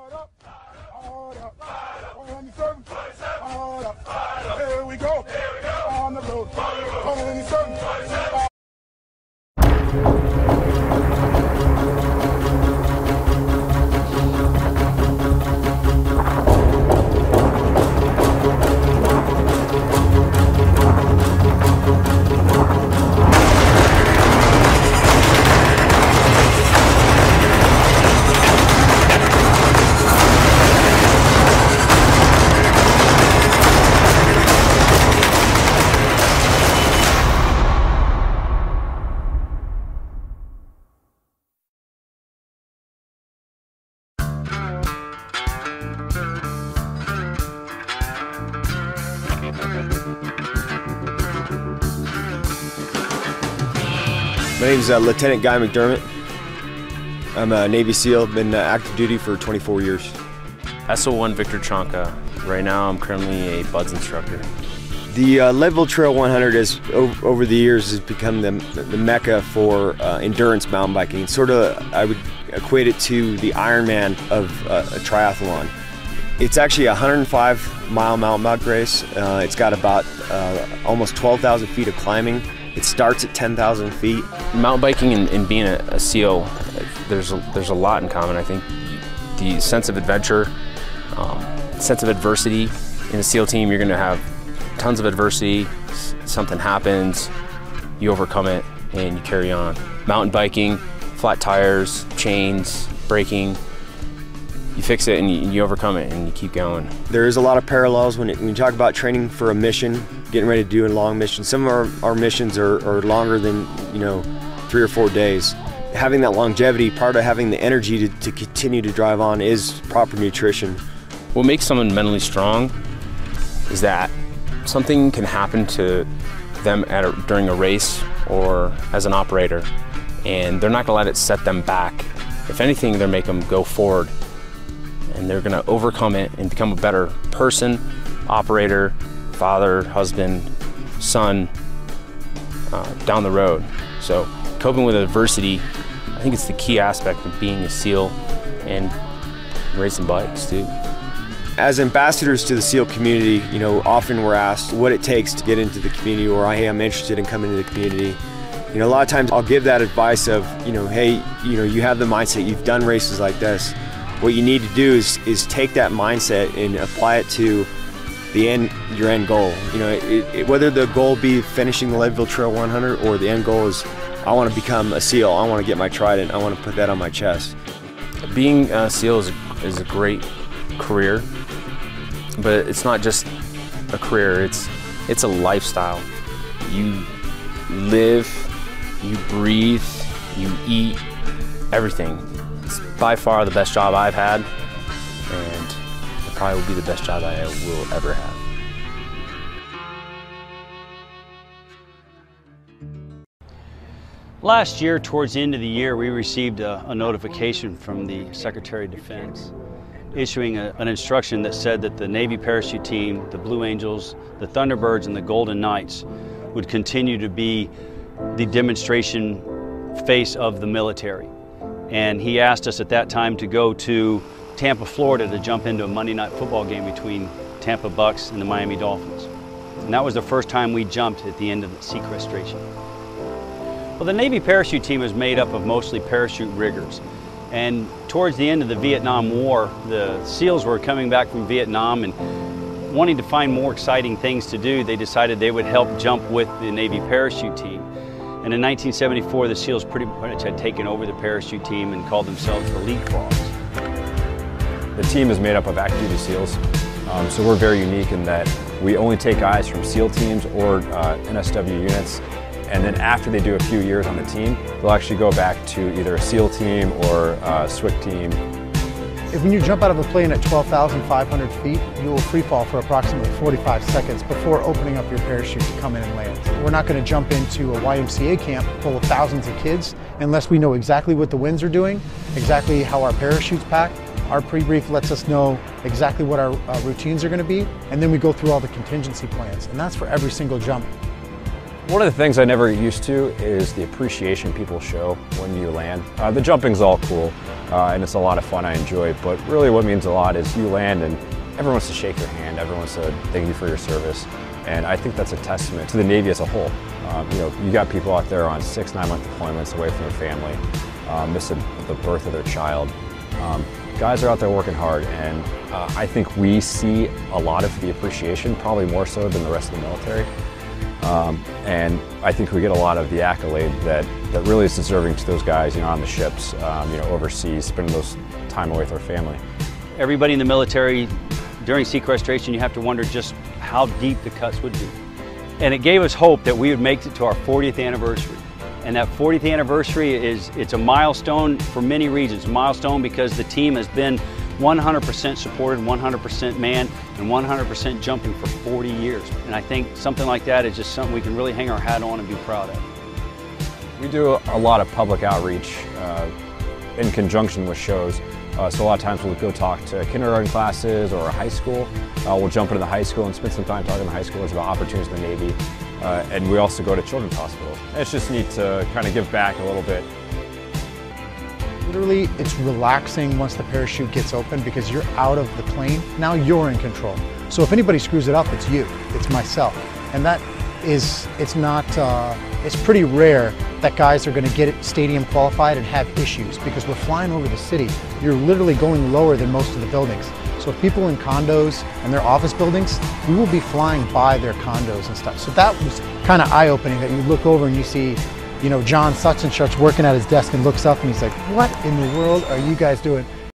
Here we go. On the road. My name is Lieutenant Guy McDermott. I'm a Navy SEAL, been active duty for 24 years. SO1 Victor Chonka. Right now I'm currently a BUDS instructor. The Leadville Trail 100 has, over the years, has become the mecca for endurance mountain biking. Sort of, I would equate it to the Ironman of a triathlon. It's actually a 105-mile mountain bike race. It's got about almost 12,000 feet of climbing. It starts at 10,000 feet. Mountain biking and being a SEAL, there's a lot in common. I think the sense of adventure, sense of adversity. In a SEAL team, you're going to have tons of adversity. Something happens, you overcome it, and you carry on. Mountain biking, flat tires, chains, braking. You fix it and you overcome it and you keep going. There is a lot of parallels when you talk about training for a mission, getting ready to do a long mission. Some of our missions are longer than 3 or 4 days. Having that longevity, part of having the energy to continue to drive on is proper nutrition. What makes someone mentally strong is that something can happen to them during a race or as an operator, and they're not going to let it set them back. If anything, they'll make them go forward. And they're going to overcome it and become a better person, operator, father, husband, son, down the road. So coping with adversity, I think it's the key aspect of being a SEAL and racing bikes too. As ambassadors to the SEAL community, often we're asked what it takes to get into the community, or hey, I'm interested in coming to the community. A lot of times I'll give that advice of, hey, you have the mindset, you've done races like this. What you need to do is take that mindset and apply it to your end goal. Whether the goal be finishing the Leadville Trail 100 or the end goal is, I want to become a SEAL, I want to get my trident, I want to put that on my chest. Being a SEAL is a great career, but it's not just a career, it's a lifestyle. You live, you breathe, you eat, everything. It's by far the best job I've had, and it probably will be the best job I will ever have. Last year, towards the end of the year, we received a notification from the Secretary of Defense issuing an instruction that said that the Navy parachute team, the Blue Angels, the Thunderbirds, and the Golden Knights would continue to be the demonstration face of the military. And he asked us at that time to go to Tampa, Florida to jump into a Monday night football game between Tampa Bucks and the Miami Dolphins. And that was the first time we jumped at the end of the sequestration. Well, the Navy parachute team is made up of mostly parachute riggers. And towards the end of the Vietnam War, the SEALs were coming back from Vietnam and wanting to find more exciting things to do. They decided they would help jump with the Navy parachute team. And in 1974, the SEALs pretty much had taken over the parachute team and called themselves the Leapfrogs. The team is made up of active duty SEALs, so we're very unique in that we only take guys from SEAL teams or NSW units, and then after they do a few years on the team, they'll actually go back to either a SEAL team or a SWCT team. When you jump out of a plane at 12,500 feet, you will free fall for approximately 45 seconds before opening up your parachute to come in and land. We're not going to jump into a YMCA camp full of thousands of kids unless we know exactly what the winds are doing, exactly how our parachutes pack. Our pre-brief lets us know exactly what our routines are going to be, and then we go through all the contingency plans, and that's for every single jump. One of the things I never get used to is the appreciation people show when you land. The jumping's all cool, and it's a lot of fun, I enjoy it, but really what means a lot is you land and everyone wants to shake your hand, everyone wants to thank you for your service, and I think that's a testament to the Navy as a whole. You got people out there on 6-9 month deployments away from their family, missing the birth of their child. Guys are out there working hard, and I think we see a lot of the appreciation, probably more so than the rest of the military. And I think we get a lot of the accolade that really is deserving to those guys, on the ships, overseas, spending those time away with their family. Everybody in the military, during sequestration, you have to wonder just how deep the cuts would be. And it gave us hope that we would make it to our 40th anniversary. And that 40th anniversary it's a milestone for many reasons. A milestone because the team has been 100% supported, 100% manned, and 100% jumping for 40 years. And I think something like that is just something we can really hang our hat on and be proud of. We do a lot of public outreach in conjunction with shows. So a lot of times we'll go talk to kindergarten classes or a high school. We'll jump into the high school and spend some time talking to high schoolers about opportunities in the Navy. And we also go to children's hospitals. It's just neat to kind of give back a little bit. Literally, it's relaxing once the parachute gets open because you're out of the plane. Now you're in control. So if anybody screws it up, it's you, it's myself. And that is, it's pretty rare that guys are going to get it stadium qualified and have issues because we're flying over the city. You're literally going lower than most of the buildings. So if people in condos and their office buildings, we will be flying by their condos and stuff. So that was kind of eye-opening that you look over and you see, John such and such working at his desk and looks up and he's like, what in the world are you guys doing?